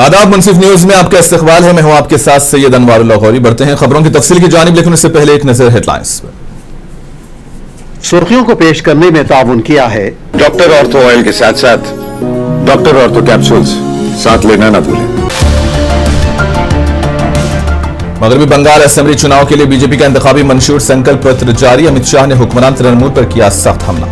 आदाब, मुंसिफ न्यूज में आपका इस्तकबाल है। मैं हूं आपके साथ सैयद अनवारुल्लाह गौरी। बढ़ते हैं खबरों की तफसील की जानिब, लेकिन उससे पहले एक नजर हेडलाइंस पर। सुर्खियों को पेश करने में ताउन किया है डॉक्टर ऑर्थो ऑयल के साथ साथ डॉक्टर ऑर्थो कैप्सूल्स साथ लेना ना भूलें। मगरबी बंगाल असेंबली चुनाव के लिए बीजेपी का इंतखाबी मंशूर संकल्प पत्र जारी। अमित शाह ने हुक्मरान तृणमूल पर किया सख्त हमला।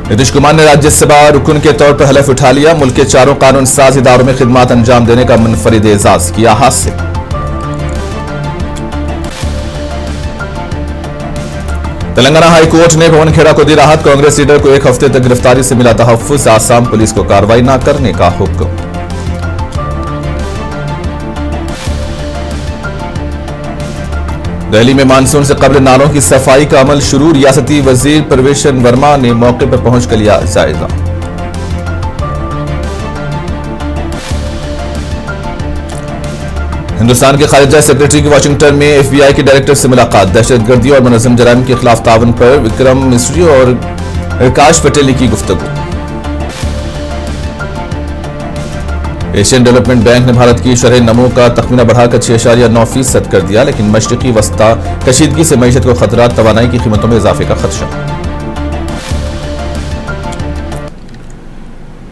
नीतीश कुमार ने राज्यसभा रुकन के तौर पर हलफ उठा लिया। मुल्क के चारों कानून साज इदारों में खिदमत अंजाम देने का मुनफरिद एजाज किया हासिल। तेलंगाना हाई कोर्ट ने पवन खेड़ा को दी राहत। कांग्रेस लीडर को 1 हफ्ते तक गिरफ्तारी से मिला तहफ्फुज। आसाम पुलिस को कार्रवाई न करने का हुक्म। दिल्ली में मानसून से कबल नालों की सफाई का अमल शुरू। रियासती वजीर परवेशन वर्मा ने मौके पर पहुंचकर लिया जायजा। हिंदुस्तान के खारिजा सेक्रेटरी की वाशिंगटन में FBI के डायरेक्टर से मुलाकात। दहशतगर्दी और मुनज़्ज़म जराइम के खिलाफ तावन पर विक्रम मिस्री और काश पटेल की गुफ्तगू। एशियन डेवलपमेंट बैंक ने भारत की शरह नमो का तखमीना बढ़ाकर 6.9% कर दिया, लेकिन मशरिकी वस्ता कशीदगी से मईशत को खतरा। तवानाई की कीमतों में इजाफे का खदशा।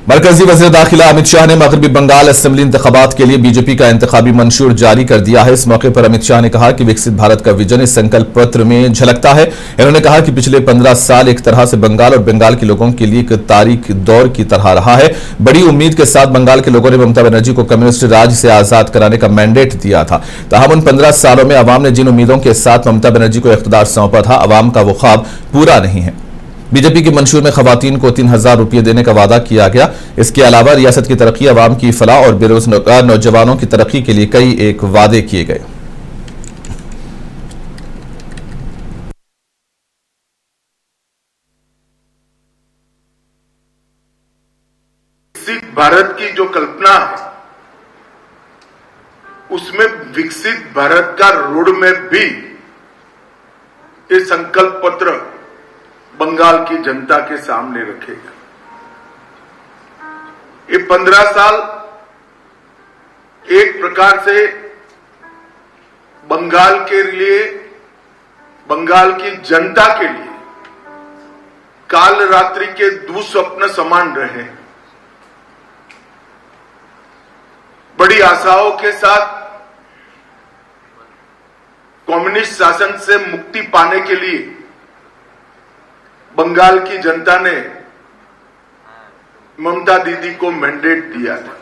मरकजी वज़ीर दाखिला अमित शाह ने मगरबी बंगाल असेंबली इंतखाबात के लिए बीजेपी का इंतखाबी मंशूर जारी कर दिया है। इस मौके पर अमित शाह ने कहा कि विकसित भारत का विजन इस संकल्प पत्र में झलकता है। इन्होंने कहा कि पिछले 15 साल एक तरह से बंगाल और बंगाल के लोगों के लिए एक तारीख दौर की तरह रहा है। बड़ी उम्मीद के साथ बंगाल के लोगों ने ममता बनर्जी को कम्युनिस्ट राज से आजाद कराने का मैंडेट दिया था। ताहम उन 15 सालों में अवाम ने जिन उम्मीदों के साथ ममता बनर्जी को इख्तियार सौंपा था, अवाम का वो ख्वाब पूरा नहीं है। बीजेपी के मंशूर में खवातीन को 3000 रुपये देने का वादा किया गया। इसके अलावा रियासत की तरक्की, अवाम की फलाह और बेरोजगार नौजवानों की तरक्की के लिए कई एक वादे किए गए। विकसित भारत की जो कल्पना है, उसमें विकसित भारत का रोड मैप भी ये संकल्प पत्र बंगाल की जनता के सामने रखेगा। ये 15 साल एक प्रकार से बंगाल के लिए, बंगाल की जनता के लिए काल रात्रि के दुस्वप्न समान रहे। बड़ी आशाओं के साथ कम्युनिस्ट शासन से मुक्ति पाने के लिए बंगाल की जनता ने ममता दीदी को मैंडेट दिया था।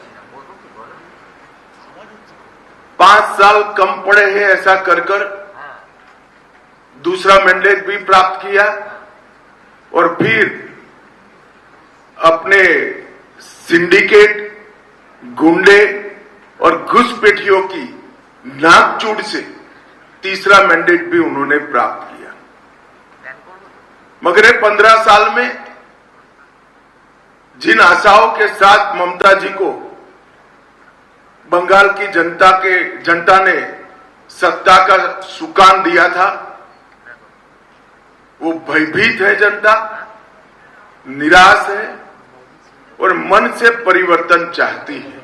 5 साल कम पड़े हैं ऐसा कर कर दूसरा मैंडेट भी प्राप्त किया और फिर अपने सिंडिकेट, गुंडे और घुसपैठियों की नाकचूड़ से तीसरा मैंडेट भी उन्होंने प्राप्त किया। मगर 15 साल में जिन आशाओं के साथ ममता जी को बंगाल की जनता ने सत्ता का सुकान दिया था, वो भयभीत है जनता, निराश है और मन से परिवर्तन चाहती है।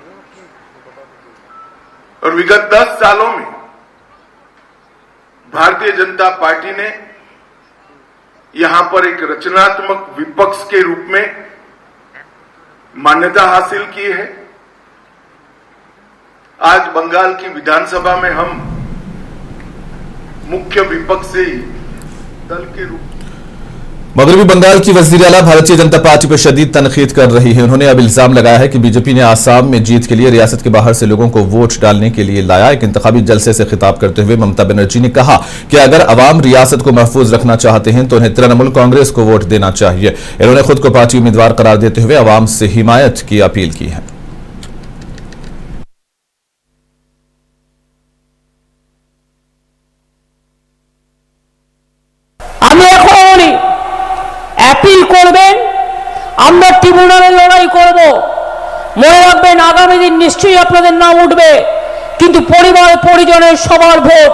और विगत 10 सालों में भारतीय जनता पार्टी ने यहां पर एक रचनात्मक विपक्ष के रूप में मान्यता हासिल की है। आज बंगाल की विधानसभा में हम मुख्य विपक्षी दल के रूप में मगरबी बंगाल की वज़ीर आला भारतीय जनता पार्टी पर शदीद तनकीद कर रही है। उन्होंने अब इल्जाम लगाया है कि बीजेपी ने आसाम में जीत के लिए रियासत के बाहर से लोगों को वोट डालने के लिए लाया। एक इंतखाबी जलसे से खिताब करते हुए ममता बनर्जी ने कहा कि अगर अवाम रियासत को महफूज रखना चाहते हैं तो उन्हें तृणमूल कांग्रेस को वोट देना चाहिए। इन्होंने खुद को पार्टी उम्मीदवार करार देते हुए अवाम से हिमायत की अपील की है। অ্যাপিল করবেন, আমরা ট্রিব্যুনালে লড়াই করব। মনে রাখবেন আগামী দিন নিশ্চয়ই আপনাদের নাম উঠবে, কিন্তু পরিবার পরিজনের সবার ভোট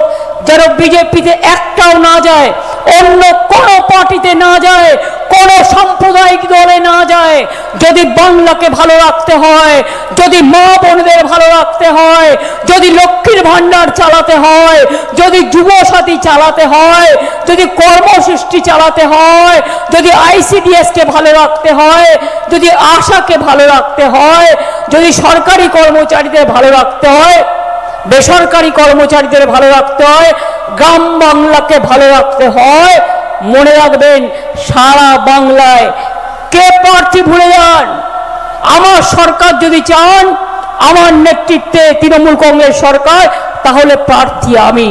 যেন বিজেপিতে একটাও না যায়। অন্য কোনো পার্টিতে না যায়, কোনো সাম্প্রদায়িক দলে না যায়। যদি বাংলাকে ভালো রাখতে হয়, যদি মা বোনদের ভালো রাখতে হয়, যদি লক্ষ্মীর ভান্ডার চালাতে হয়, যদি যুব সাথী চালাতে হয়, যদি কর্মসৃষ্টি চালাতে হয়, যদি আইসিডিএসকে ভালো রাখতে হয়, যদি আশাকে ভালো রাখতে হয়, যদি সরকারি কর্মচারীদের ভালো রাখতে হয়, বেসরকারি কর্মচারীদের ভালো রাখতে হয়, গ্রাম বাংলাকে ভালো রাখতে হয়, মনে রাখবেন সারা বাংলায় কে প্রার্থী ভুলে যান, আমার সরকার যদি চান, আমার নেতৃত্বে তৃণমূল কংগ্রেস সরকার, তাহলে প্রার্থী আমি।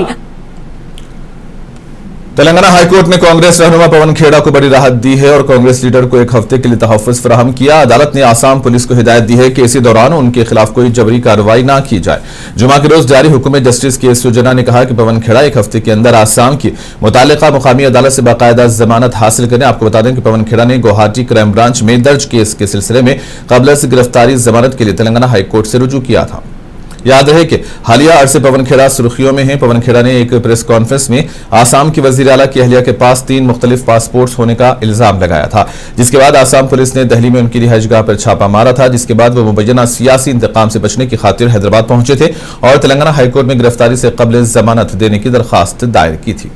तेलंगाना हाईकोर्ट ने कांग्रेस रहनुमा पवन खेड़ा को बड़ी राहत दी है और कांग्रेस लीडर को एक हफ्ते के लिए तहफ्फुज़ फराहम किया। अदालत ने आसाम पुलिस को हिदायत दी है कि इसी दौरान उनके खिलाफ कोई जबरी कार्रवाई ना की जाए। जुमा के रोज जारी हुक्म में जस्टिस के सुजना ने कहा कि पवन खेड़ा एक हफ्ते के अंदर आसाम की मुतालिका मुकामी अदालत से बाकायदा जमानत हासिल करें। आपको बता दें कि पवन खेड़ा ने गुवाहाटी क्राइम ब्रांच में दर्ज केस के सिलसिले में कबल से गिरफ्तारी जमानत के लिए तेलंगाना हाईकोर्ट से रुजू किया था। याद रहे कि हालिया अरसे पवन खेड़ा सुर्खियों में है। पवन खेड़ा ने एक प्रेस कॉन्फ्रेंस में आसाम की वजीर आला की अहलिया के पास 3 मुख्तलिफ पासपोर्ट्स होने का इल्जाम लगाया था, जिसके बाद आसाम पुलिस ने दिल्ली में उनकी रिहाइशगाह पर छापा मारा था, जिसके बाद वो मुबैना सियासी इंतकाम से बचने की खातिर हैदराबाद पहुंचे थे और तेलंगाना हाईकोर्ट में गिरफ्तारी से कबल जमानत देने की दरखास्त दायर की थी।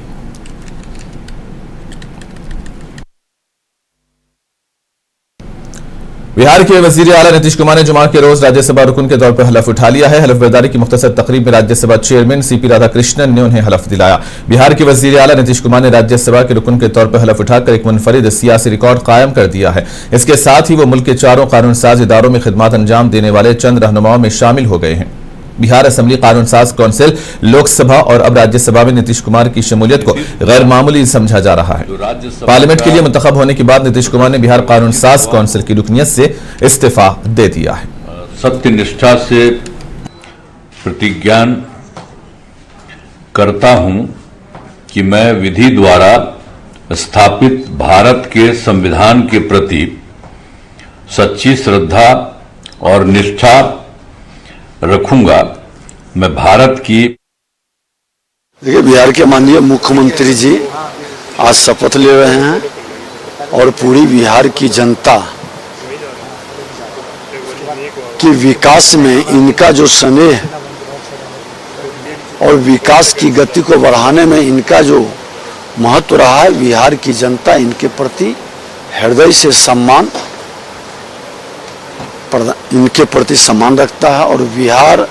बिहार के वजीर आला नीतीश कुमार ने जुमा के रोज राज्यसभा रुकन के तौर पर हलफ उठा लिया है। हलफ बर्दारी की मुख्तसर तकरीब में राज्यसभा चेयरमैन सीपी राधाकृष्णन ने उन्हें हलफ दिलाया। बिहार के वजीर आला नीतीश कुमार ने राज्यसभा के रुकन के तौर पर हलफ उठाकर एक मुनफरिद सियासी रिकॉर्ड कायम कर दिया है। इसके साथ ही वो मुल्क के चारों कानून साज इदारों में खिदमत अंजाम देने वाले चंद रहनुमाओं में शामिल हो गए हैं। बिहार असेंबली कानून साज काउंसिल, लोकसभा और अब राज्यसभा में नीतीश कुमार की शमूलियत को गैर मामूली समझा जा रहा है। पार्लियामेंट के लिए मुंतखब होने के बाद नीतीश कुमार ने बिहार कानून साज काउंसिल की रुकनियत से इस्तीफा दे दिया है। सत्य निष्ठा से प्रतिज्ञान करता हूं कि मैं विधि द्वारा स्थापित भारत के संविधान के प्रति सच्ची श्रद्धा और निष्ठा रखूंगा। मैं भारत की देखिए, बिहार के माननीय मुख्यमंत्री जी आज शपथ ले रहे हैं और पूरी बिहार की जनता के विकास में इनका जो स्नेह और विकास की गति को बढ़ाने में इनका जो महत्व रहा है, बिहार की जनता इनके प्रति हृदय से सम्मान, इनके प्रति सम्मान रखता है और बिहार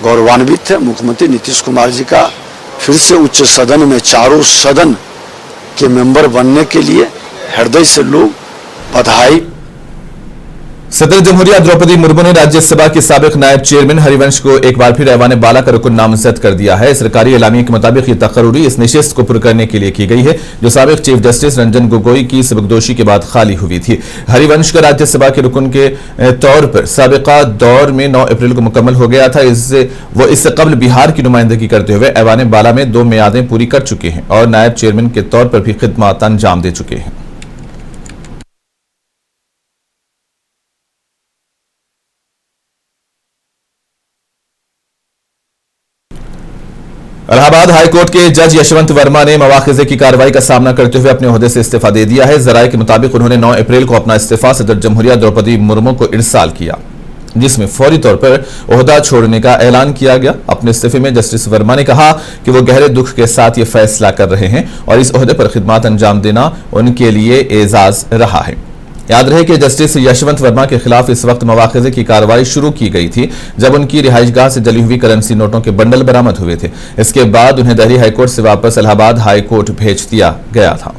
गौरवान्वित है। मुख्यमंत्री नीतीश कुमार जी का फिर से उच्च सदन में चारों सदन के मेंबर बनने के लिए हृदय से लोग बधाई। सदर जमहूरिया द्रौपदी मुर्मू ने राज्यसभा के साबिक नायब चेयरमैन हरिवंश को एक बार फिर ऐवान बाला का रुकन नामजद कर दिया है। सरकारी एलामिया के मुताबिक ये तकर्री इस नशिस्त को पुर करने के लिए की गई है जो साबिक चीफ जस्टिस रंजन गोगोई की सबकदोशी के बाद खाली हुई थी। हरिवंश का राज्यसभा के रुकन के तौर पर साबिका दौर में 9 अप्रैल को मुकम्मल हो गया था। वो इससे कबल बिहार की नुमाइंदगी करते हुए ऐवान बाला में 2 मियादें पूरी कर चुके हैं और नायब चेयरमैन के तौर पर भी खिदमत अंजाम दे चुके हैं। इलाहाबाद हाईकोर्ट के जज यशवंत वर्मा ने मवाखिजे की कार्रवाई का सामना करते हुए अपने ओहदे से इस्तीफा दे दिया है। जराये के मुताबिक उन्होंने 9 अप्रैल को अपना इस्तीफा सदर जमहूरिया द्रौपदी मुर्मू को इरसाल किया, जिसमें फौरी तौर पर ओहदा छोड़ने का ऐलान किया गया। अपने इस्तीफे में जस्टिस वर्मा ने कहा कि वो गहरे दुख के साथ ये फैसला कर रहे हैं और इस ओहदे पर खिदमत अंजाम देना उनके लिए एजाज रहा है। याद रहे कि जस्टिस यशवंत वर्मा के खिलाफ इस वक्त मवाखिजे की कार्रवाई शुरू की गई थी जब उनकी रिहाइशगाह से जली हुई करेंसी नोटों के बंडल बरामद हुए थे। इसके बाद उन्हें दिल्ली हाईकोर्ट से वापस इलाहाबाद हाईकोर्ट भेज दिया गया था।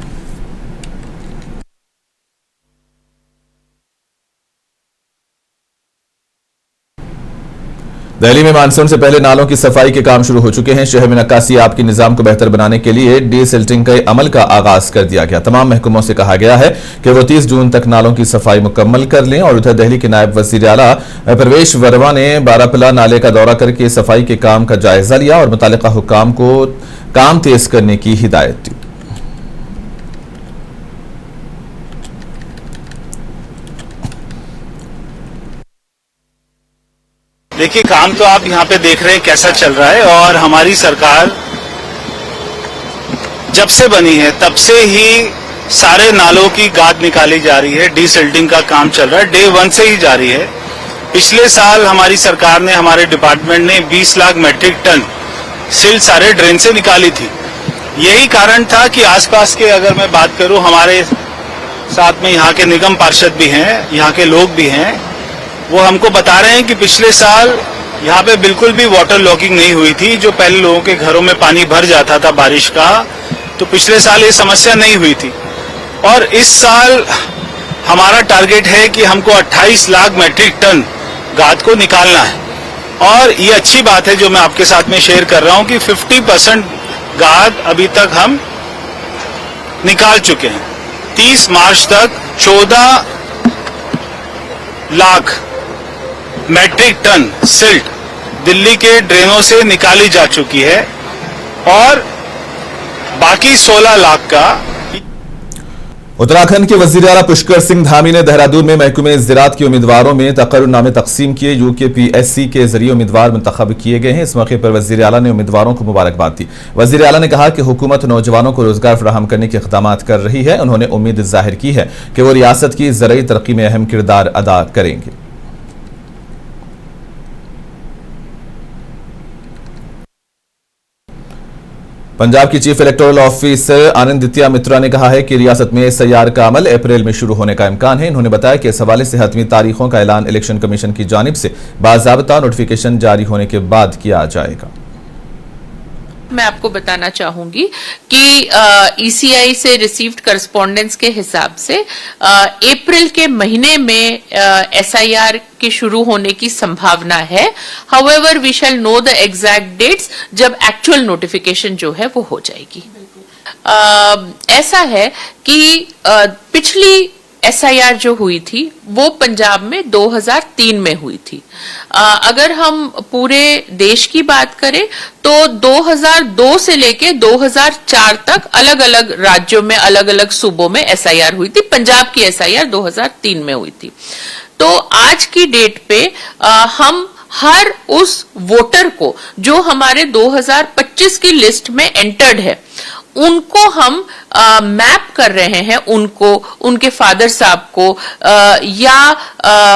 दिल्ली में मानसून से पहले नालों की सफाई के काम शुरू हो चुके हैं। शहर में नक्काशी आब की निजाम को बेहतर बनाने के लिए डीसिल्टिंग के अमल का आगाज कर दिया गया। तमाम महकमों से कहा गया है कि वो 30 जून तक नालों की सफाई मुकम्मल कर लें। और उधर दिल्ली के नायब वजीर आला प्रवेश वर्मा ने बारापला नाले का दौरा करके सफाई के काम का जायजा लिया और मुतालिका हुक्काम को काम तेज करने की हिदायत दी। देखिए, काम तो आप यहाँ पे देख रहे हैं कैसा चल रहा है और हमारी सरकार जब से बनी है तब से ही सारे नालों की गाद निकाली जा रही है, डीसिल्टिंग का काम चल रहा है, डे 1 से ही जारी है। पिछले साल हमारी सरकार ने, हमारे डिपार्टमेंट ने 20 लाख मैट्रिक टन सिल्ट सारे ड्रेन से निकाली थी। यही कारण था कि आसपास के, अगर मैं बात करूं, हमारे साथ में यहाँ के निगम पार्षद भी हैं, यहाँ के लोग भी हैं, वो हमको बता रहे हैं कि पिछले साल यहाँ पे बिल्कुल भी वाटर लॉकिंग नहीं हुई थी। जो पहले लोगों के घरों में पानी भर जाता था बारिश का, तो पिछले साल ये समस्या नहीं हुई थी। और इस साल हमारा टारगेट है कि हमको 28 लाख मैट्रिक टन गाद को निकालना है। और ये अच्छी बात है जो मैं आपके साथ में शेयर कर रहा हूं कि 50% गाद अभी तक हम निकाल चुके हैं। 30 मार्च तक 14 lakh metric tonne silt Delhi के ड्रेनों से निकाली जा चुकी है और बाकी 16 लाख का। उत्तराखंड के वजीर आला पुष्कर सिंह धामी ने देहरादून में महकमे ज़राअत के उम्मीदवारों में तकर्रुरनामे तकसीम किए। यूकेपीएससी के जरिए उम्मीदवार मुंतखब किए गए हैं। इस मौके पर वजीर आला ने उम्मीदवारों को मुबारकबाद दी। वजीर आला ने कहा कि हुकूमत नौजवानों को रोजगार फराहम करने के इक़दामात कर रही है। उन्होंने उम्मीद जाहिर की है कि वो रियासत की ज़रई तरक्की में अहम किरदार अदा करेंगे। पंजाब की चीफ इलेक्टोरल ऑफिसर आनंदित्या मित्रा ने कहा है कि रियासत में SIR का अमल अप्रैल में शुरू होने का इम्कान है। इन्होंने बताया कि इस हवाले से हतमी तारीखों का ऐलान इलेक्शन कमीशन की जानिब से बाज़ाब्ता नोटिफिकेशन जारी होने के बाद किया जाएगा। मैं आपको बताना चाहूंगी कि ECI से रिसीव्ड करस्पॉन्डेंस के हिसाब से अप्रैल के महीने में SIR के शुरू होने की संभावना है। However we shall know the exact dates जब एक्चुअल नोटिफिकेशन जो है वो हो जाएगी। ऐसा है कि पिछली SIR जो हुई थी वो पंजाब में 2003 में हुई थी। अगर हम पूरे देश की बात करें तो 2002 से लेके 2004 तक अलग अलग राज्यों में, अलग अलग सूबों में SIR हुई थी। पंजाब की SIR 2003 में हुई थी। तो आज की डेट पे हम हर उस वोटर को जो हमारे 2025 की लिस्ट में एंटर्ड है उनको हम मैप कर रहे हैं, उनको, उनके फादर साहब को, या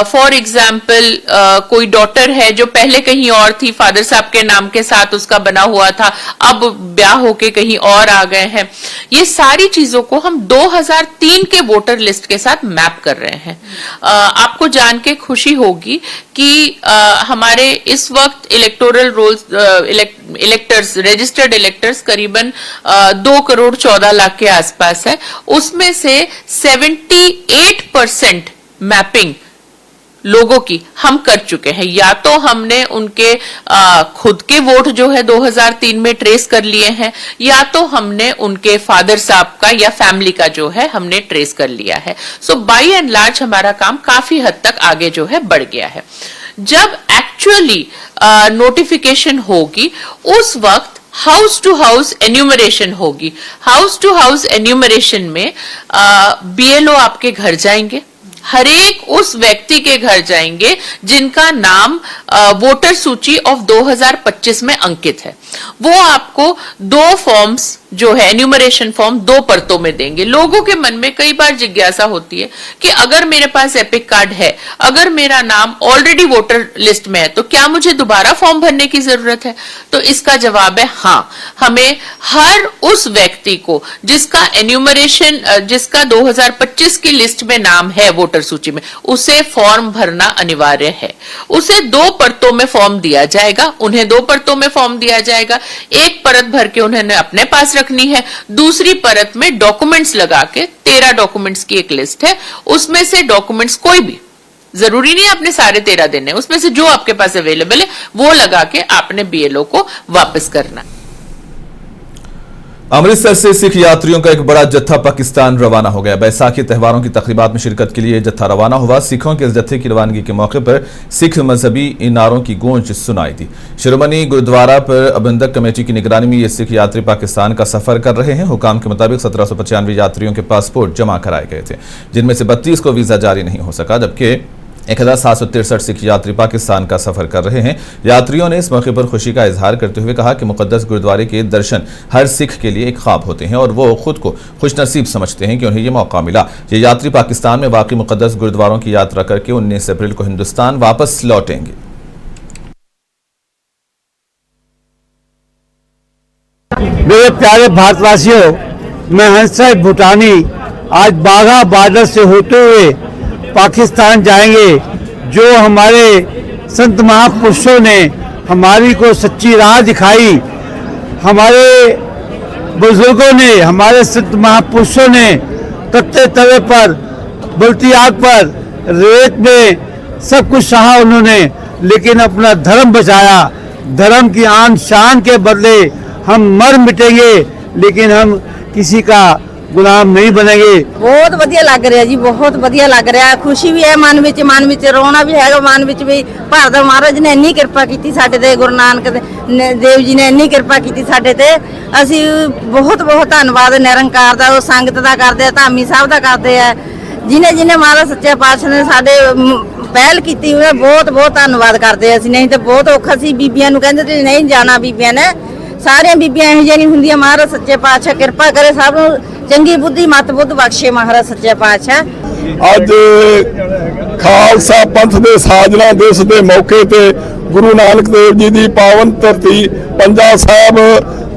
फॉर एग्जाम्पल कोई डॉटर है जो पहले कहीं और थी, फादर साहब के नाम के साथ उसका बना हुआ था, अब ब्याह होके कहीं और आ गए हैं। ये सारी चीजों को हम 2003 के वोटर लिस्ट के साथ मैप कर रहे हैं। आपको जान के खुशी होगी कि हमारे इस वक्त electoral rolls electors, registered electors करीबन 2 करोड़ 14 लाख के आसपास है। उसमें से 78% मैपिंग लोगों की हम कर चुके हैं। या तो हमने उनके खुद के वोट जो है 2003 में ट्रेस कर लिए हैं, या तो हमने उनके फादर साहब का या फैमिली का जो है हमने ट्रेस कर लिया है। सो बाय एंड लार्ज हमारा काम काफी हद तक आगे जो है बढ़ गया है। जब एक्चुअली नोटिफिकेशन होगी उस वक्त हाउस टू हाउस एन्यूमरेशन होगी। हाउस टू हाउस एन्यूमरेशन में BLO आपके घर जाएंगे, हर एक उस व्यक्ति के घर जाएंगे जिनका नाम वोटर सूची ऑफ 2025 में अंकित है। वो आपको 2 फॉर्म्स जो है एन्यूमरेशन फॉर्म 2 परतों में देंगे। लोगों के मन में कई बार जिज्ञासा होती है कि अगर मेरे पास एपिक कार्ड है, अगर मेरा नाम ऑलरेडी वोटर लिस्ट में है, तो क्या मुझे दोबारा फॉर्म भरने की जरूरत है? तो इसका जवाब है हाँ। हमें हर उस व्यक्ति को जिसका एन्यूमरेशन, जिसका 2025 की लिस्ट में नाम है वोटर सूची में, उसे फॉर्म भरना अनिवार्य है। उसे 2 परतों में फॉर्म दिया जाएगा, उन्हें 2 परतों में फॉर्म दिया जाएगा। एक परत भर के उन्होंने अपने पास रखनी है, दूसरी परत में डॉक्यूमेंट्स लगा के 13 डॉक्यूमेंट्स की एक लिस्ट है, उसमें से डॉक्यूमेंट्स कोई भी, जरूरी नहीं आपने सारे 13 देने, उसमें से जो आपके पास अवेलेबल है वो लगा के आपने BLO को वापस करना है। अमृतसर से सिख यात्रियों का एक बड़ा जत्था पाकिस्तान रवाना हो गया। बैसाखी त्योहारों की तकरीबात में शिरकत के लिए जत्था रवाना हुआ। सिखों के इस जत्थे की रवानगी के मौके पर सिख मजहबी नारों की गूंज सुनाई दी। शिरोमणि गुरुद्वारा पर प्रबंधक कमेटी की निगरानी में ये सिख यात्री पाकिस्तान का सफर कर रहे हैं। हुकाम के मुताबिक 1795 यात्रियों के पासपोर्ट जमा कराए गए थे, जिनमें से 32 को वीजा जारी नहीं हो सका, जबकि 1763 सिख यात्री पाकिस्तान का सफर कर रहे हैं। यात्रियों ने इस मौके पर खुशी का इजहार करते हुए कहा कि मुकद्दस गुरुद्वारे के दर्शन हर सिख के लिए एक ख्वाब होते हैं और वो खुद को खुशनसीब समझते हैं कि उन्हें ये मौका मिला। ये यात्री पाकिस्तान में वाकई मुकद्दस गुरुद्वारों की यात्रा करके 19 अप्रैल को हिंदुस्तान वापस लौटेंगे। मेरे प्यारे भारतवासियों, मैं हंस भूटानी आज बाघा बॉर्डर से होते हुए पाकिस्तान जाएंगे। जो हमारे संत महापुरुषों ने हमारी को सच्ची राह दिखाई, हमारे बुजुर्गों ने, हमारे संत महापुरुषों ने तत्ते तवे पर, बलती आग पर, रेत में सब कुछ सहा उन्होंने, लेकिन अपना धर्म बचाया। धर्म की आन शान के बदले हम मर मिटेंगे, लेकिन हम किसी का गुलाम नहीं बनेंगे। बहुत ਵਧੀਆ ਲੱਗ ਰਿਹਾ ਜੀ, ਬਹੁਤ ਵਧੀਆ ਲੱਗ ਰਿਹਾ। ਖੁਸ਼ੀ ਵੀ ਹੈ ਮਨ ਵਿੱਚ ਰੋਣਾ ਵੀ ਹੈਗਾ ਮਨ ਵਿੱਚ ਵੀ। ਭਾਰਤ ਮਹਾਰਾਜ ਨੇ ਇੰਨੀ ਕਿਰਪਾ ਕੀਤੀ ਸਾਡੇ ਤੇ, ਗੁਰੂ ਨਾਨਕ ਦੇਵ ਜੀ ਨੇ ਇੰਨੀ ਕਿਰਪਾ ਕੀਤੀ ਸਾਡੇ ਤੇ। ਅਸੀਂ ਬਹੁਤ ਧੰਨਵਾਦ ਨਿਰੰਕਾਰ ਦਾ, ਉਹ ਸੰਗਤ ਦਾ ਕਰਦੇ ਆ, ਧਾਮੀ ਸਾਹਿਬ ਦਾ ਕਰਦੇ ਆ, ਜਿਨੇ ਮਹਾਰਾਜ ਸੱਚੇ ਪਾਤਸ਼ਾਹ ਨੇ ਸਾਡੇ ਪਹਿਲ ਕੀਤੀ ਹੋਈ। ਬਹੁਤ ਧੰਨਵਾਦ ਕਰਦੇ ਅਸੀਂ। ਨਹੀਂ ਤਾਂ ਬਹੁਤ ਔਖਾ ਸੀ, ਬੀਬੀਆਂ ਨੂੰ ਕਹਿੰਦੇ ਤੇ ਨਹੀਂ ਜਾਣਾ। ਬੀਬੀਆਂ ਨੇ ਸਾਰੀਆਂ ਬੀਬੀਆਂ ਇਹੋ ਜਿਹੀਆਂ ਨਹੀਂ ਹੁੰਦੀਆਂ। ਮਹਾਰਾਜ ਸੱਚੇ ਪਾਤਸ਼ਾਹ ਕਿਰਪਾ ਕਰੇ ਸਭ ਨੂੰ, ਚੰਗੀ ਬੁੱਧੀ ਮਤ ਬੁੱਧ ਬਖਸ਼ੇ ਮਹਾਰਾਜ ਸੱਚੇ ਪਾਤਸ਼ਾਹ। ਅੱਜ ਖਾਲਸਾ ਪੰਥ ਦੇ ਸਾਜਨਾ ਦਿਵਸ ਦੇ ਮੌਕੇ ਤੇ ਗੁਰੂ ਨਾਨਕ ਦੇਵ ਜੀ ਦੀ ਪਾਵਨ ਧਰਤੀ ਪੰਜਾ ਸਾਹਿਬ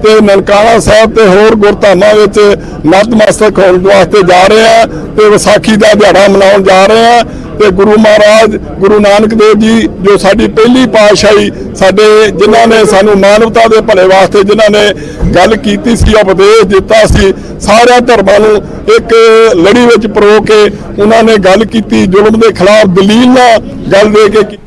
ਤੇ ਨਨਕਾਣਾ ਸਾਹਿਬ ਤੇ ਹੋਰ ਗੁਰਧਾਮਾਂ ਵਿੱਚ ਨਤਮਸਤਕ ਹੋਣ ਵਾਸਤੇ ਜਾ ਰਹੇ ਆ ਤੇ ਵਿਸਾਖੀ ਦਾ ਦਿਹਾੜਾ ਮਨਾਉਣ ਜਾ ਰਹੇ ਆ। ਤੇ ਗੁਰੂ ਮਹਾਰਾਜ ਗੁਰੂ ਨਾਨਕ ਦੇਵ ਜੀ ਜੋ ਸਾਡੀ ਪਹਿਲੀ ਪਾਤਸ਼ਾਹੀ, ਸਾਡੇ ਜਿਨ੍ਹਾਂ ਨੇ ਸਾਨੂੰ ਮਾਨਵਤਾ ਦੇ ਭਲੇ ਵਾਸਤੇ ਜਿਨ੍ਹਾਂ ਨੇ ਗੱਲ ਕੀਤੀ ਸੀ, ਉਪਦੇਸ਼ ਦਿੱਤਾ ਸੀ, ਸਾਰਿਆਂ ਧਰਮਾਂ ਨੂੰ ਇੱਕ ਲੜੀ ਵਿੱਚ ਪਰੋ ਕੇ ਉਹਨਾਂ ਨੇ ਗੱਲ ਕੀਤੀ, ਜ਼ੁਲਮ ਦੇ ਖਿਲਾਫ ਦਲੀਲ ਨਾਲ ਗੱਲ ਦੇ ਕੇ।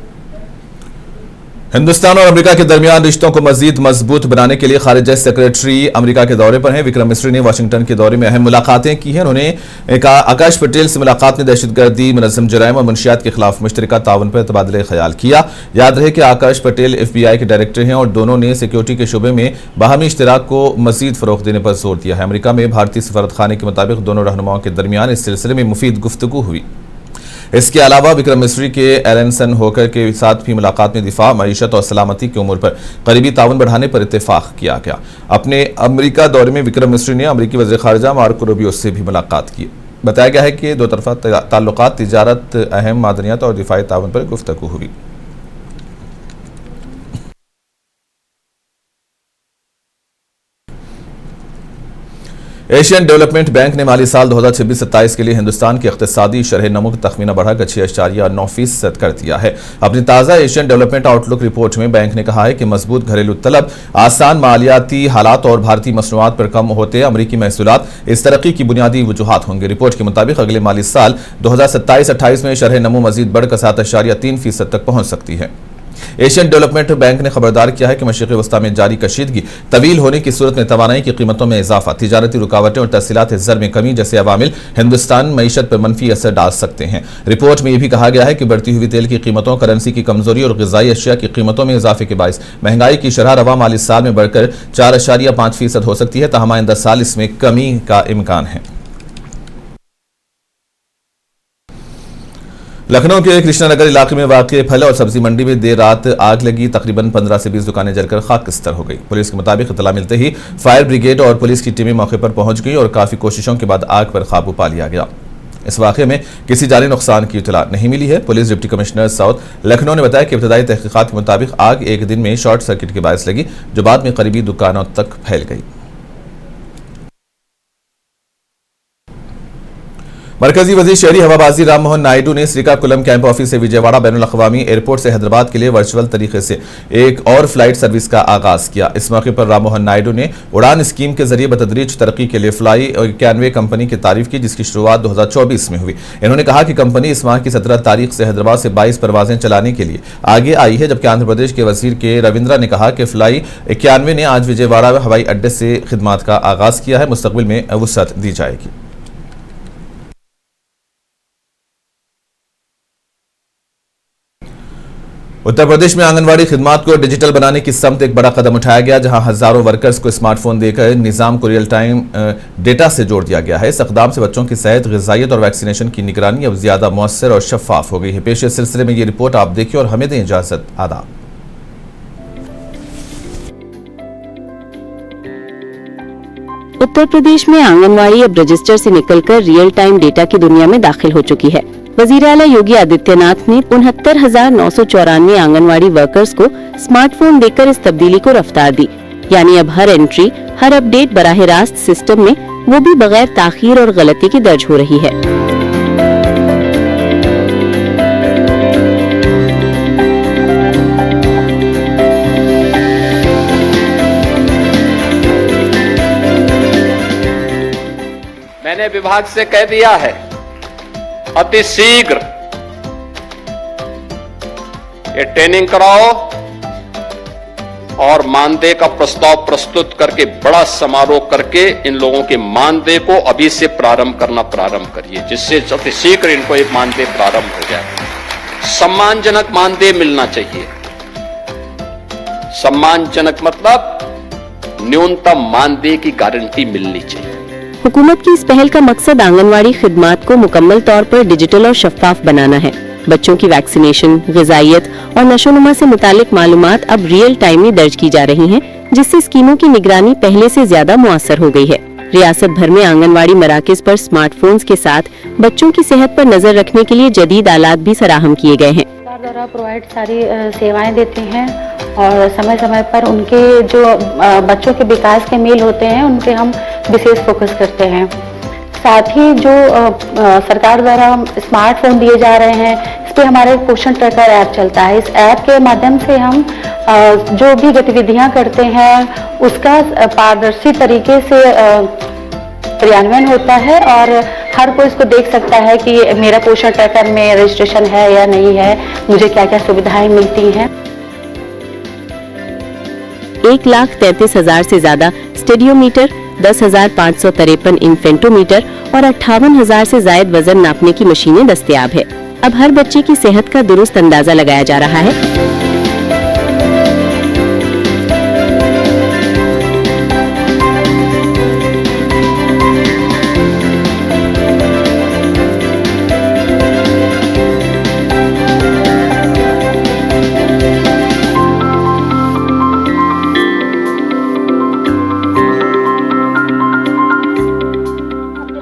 हिंदुस्तान और अमेरिका के दरमियान रिश्तों को मजीद मजबूत बनाने के लिए खारिजा सेक्रेटरी अमेरिका के दौरे पर हैं। विक्रम मिस्री ने वाशिंगटन के दौरे में अहम मुलाकातें की हैं। उन्होंने आकाश पटेल से मुलाकात में दहशतगर्दी, मुनज़्ज़म जराइम और मुनशियात के खिलाफ मुश्तरका ताउन पर तबादला ख्याल किया। याद रहे कि आकाश पटेल FBI के डायरेक्टर हैं और दोनों ने सिक्योरिटी के शुबे में बाहमी इश्तराक को मजीद फरोग़ देने पर जोर दिया है। अमेरिका में भारतीय सफारतखाने के मुताबिक दोनों रहनुमाओं के दरमियान इस सिलसिले में मुफीद गुफ्तगू हुई। इसके अलावा विक्रम मिस्री के एलेंसन होकर के साथ भी मुलाकात में दिफा, मईशत और सलामती की उमूर पर करीबी ताउन बढ़ाने पर इत्तेफाक किया गया। अपने अमेरिका दौरे में विक्रम मिस्री ने अमेरिकी वज़ीर ख़ारिजा मार्को रूबियो से भी मुलाकात की। बताया गया है कि दो तरफा ताल्लुकात, तिजारत, अहम मादनियात और दिफाई ताउन पर गुफ्तगू हुई। एशियन डेवलपमेंट बैंक ने माली साल 2026-27 के लिए हिंदुस्तान की इक़्तिसादी शरह नमू का तखमीना बढ़ाकर 6.9% कर दिया है। अपनी ताज़ा एशियन डेवलपमेंट आउटलुक रिपोर्ट में बैंक ने कहा है कि मजबूत घरेलू तलब, आसान मालियाती हालात और भारतीय मसनूआत पर कम होते अमरीकी महसूलात इस तरक्की की बुनियादी वजूहात होंगे। रिपोर्ट के मुताबिक अगले माली साल 2027-28 में शरह नमू मजीद बढ़कर 7.3% तक पहुंच सकती है। एशियन डेवलपमेंट बैंक ने खबरदार किया है कि मशरिक़ी वस्ता में जारी कशीदगी तवील होने की सूरत में तवानाई की कीमतों में इजाफा, तिजारती रुकावटें और तरसीलात ज़र में कमी जैसे अवामिल हिंदुस्तान मईशत पर मनफी असर डाल सकते हैं। रिपोर्ट में यह भी कहा गया है कि बढ़ती हुई तेल की कीमतों, करेंसी की कमजोरी और ग़िज़ाई अशिया की कीमतों में इजाफे के बायस महंगाई की शरह रवा माली साल में बढ़कर 4.5% हो सकती है, तहम आइंदा साल इसमें कमी का इम्कान है। लखनऊ के कृष्णानगर इलाके में वाक़ फल और सब्जी मंडी में देर रात आग लगी। तकरीबन 15 से 20 दुकानें जलकर खाकस्तर हो गई। पुलिस के मुताबिक इत्तला मिलते ही फायर ब्रिगेड और पुलिस की टीमें मौके पर पहुंच गई और काफ़ी कोशिशों के बाद आग पर काबू पा लिया गया। इस वाक़े में किसी जानी नुकसान की इत्तला नहीं मिली है। Police deputy commissioner south Lucknow ने बताया कि इब्तदाई तहकीकात के मुताबिक आग एक दिन में शॉर्ट सर्किट के बायस लगी, जो बाद में करीबी दुकानों तक फैल गई। मरकजी वजीर शहरी हवाबाजी राम मोहन नायडू ने श्रीकाकुलम कैंप ऑफिस से विजयवाड़ा बैनुल-अक़वामी एयरपोर्ट से हैदराबाद के लिए वर्चुअल तरीके से एक और फ्लाइट सर्विस का आगाज किया। इस मौके पर राम मोहन नायडू ने उड़ान स्कीम के जरिए बतदरीज तरक्की के लिए फ्लाई 91 कंपनी की तारीफ की, जिसकी शुरुआत 2024 में हुई। इन्होंने कहा कि कंपनी इस माह की 17 तारीख से हैदराबाद से 22 परवाजें चलाने के लिए आगे आई है, जबकि आंध्र प्रदेश के वजीर के रविंद्रा ने कहा कि फ्लाई 91 ने आज विजयवाड़ा हवाई अड्डे से खिदमात का आगाज किया है। मुस्तकबिल में वुसअत दी जाएगी। उत्तर प्रदेश में आंगनवाड़ी खिदमात को डिजिटल बनाने की समत एक बड़ा कदम उठाया गया, जहां हजारों वर्कर्स को स्मार्टफोन देकर निजाम को रियल टाइम डेटा से जोड़ दिया गया है। इस इक़दाम से बच्चों की सेहत, ग़िज़ाइयत और वैक्सीनेशन की निगरानी अब ज्यादा मौसर और शफाफ हो गई है। पेश इस सिलसिले में ये रिपोर्ट आप देखिए और हमें दें इजाजत। आदाब। उत्तर प्रदेश में आंगनवाड़ी अब रजिस्टर से निकलकर रियल टाइम डेटा की दुनिया में दाखिल हो चुकी है। वजीर आला योगी आदित्यनाथ ने 69,994 आंगनवाड़ी वर्कर्स को स्मार्टफोन देकर इस तब्दीली को रफ्तार दी। यानी अब हर एंट्री, हर अपडेट बराह रास्त सिस्टम में, वो भी बगैर ताखीर और गलती के दर्ज हो रही है। मैंने विभाग से कह दिया है अति शीघ्र ये ट्रेनिंग कराओ और मानदेय का प्रस्ताव प्रस्तुत करके बड़ा समारोह करके इन लोगों के मानदेय को अभी से प्रारंभ करिए, जिससे अति शीघ्र इनको एक मानदेय प्रारंभ हो जाए। सम्मानजनक मानदेय मिलना चाहिए। सम्मानजनक मतलब न्यूनतम मानदेय की गारंटी मिलनी चाहिए। हुकूमत की इस पहल का मकसद आंगनवाड़ी खिदमात को मुकम्मल तौर पर डिजिटल और शफाफ बनाना है। बच्चों की वैक्सीनेशन, ग़िज़ाइयत और नशोनुमा से मुतालिक मालूमात अब रियल टाइम में दर्ज की जा रही हैं, जिससे स्कीमों की निगरानी पहले से ज्यादा मुअस्सर हो गई है। रियासत भर में आंगनवाड़ी मराकज पर स्मार्टफोन्स के साथ बच्चों की सेहत पर नजर रखने के लिए जदीद आलात भी फराहम किए गए हैं। सरकार द्वारा प्रोवाइड सारी सेवाएं देते हैं और समय समय पर उनके जो बच्चों के विकास के मील होते हैं उन पे हम विशेष फोकस करते हैं। साथ ही जो सरकार द्वारा स्मार्टफोन दिए जा रहे हैं, इस पे हमारे पोषण ट्रैकर ऐप चलता है। इस ऐप के माध्यम से हम जो भी गतिविधियां करते हैं उसका पारदर्शी तरीके से क्रियान्वयन होता है और हर कोई इसको देख सकता है कि मेरा पोषण ट्रैकर में रजिस्ट्रेशन है या नहीं है, मुझे क्या क्या सुविधाएं मिलती हैं। 1,33,000 से ज्यादा स्टेडियोमीटर, 10,553 इन्फेंटोमीटर और 58,000 से जायद वजन नापने की मशीनें दस्तयाब है। अब हर बच्चे की सेहत का दुरुस्त अंदाजा लगाया जा रहा है।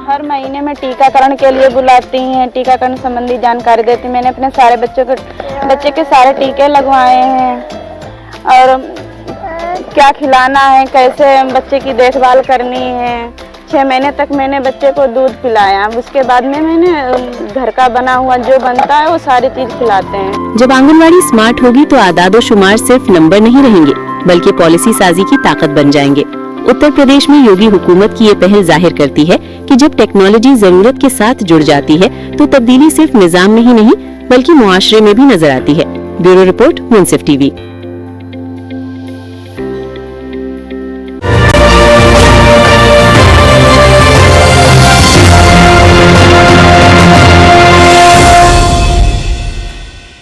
हर महीने में टीकाकरण के लिए बुलाती हैं, टीकाकरण संबंधी जानकारी देती। मैंने अपने सारे बच्चे के सारे टीके लगवाए हैं और क्या खिलाना है, कैसे बच्चे की देखभाल करनी है। 6 महीने तक मैंने बच्चे को दूध पिलाया। उसके बाद में मैंने घर का बना हुआ जो बनता है वो सारी चीज खिलाते हैं। जब आंगनवाड़ी स्मार्ट होगी तो आदाद और शुमार सिर्फ नंबर नहीं रहेंगे, बल्कि पॉलिसी साजी की ताकत बन जाएंगे। उत्तर प्रदेश में योगी हुकूमत की ये पहल जाहिर करती है कि जब टेक्नोलॉजी जरूरत के साथ जुड़ जाती है तो तब्दीली सिर्फ निजाम में ही नहीं बल्कि मुआशरे में भी नजर आती है। ब्यूरो रिपोर्ट, मुंसिफ टीवी।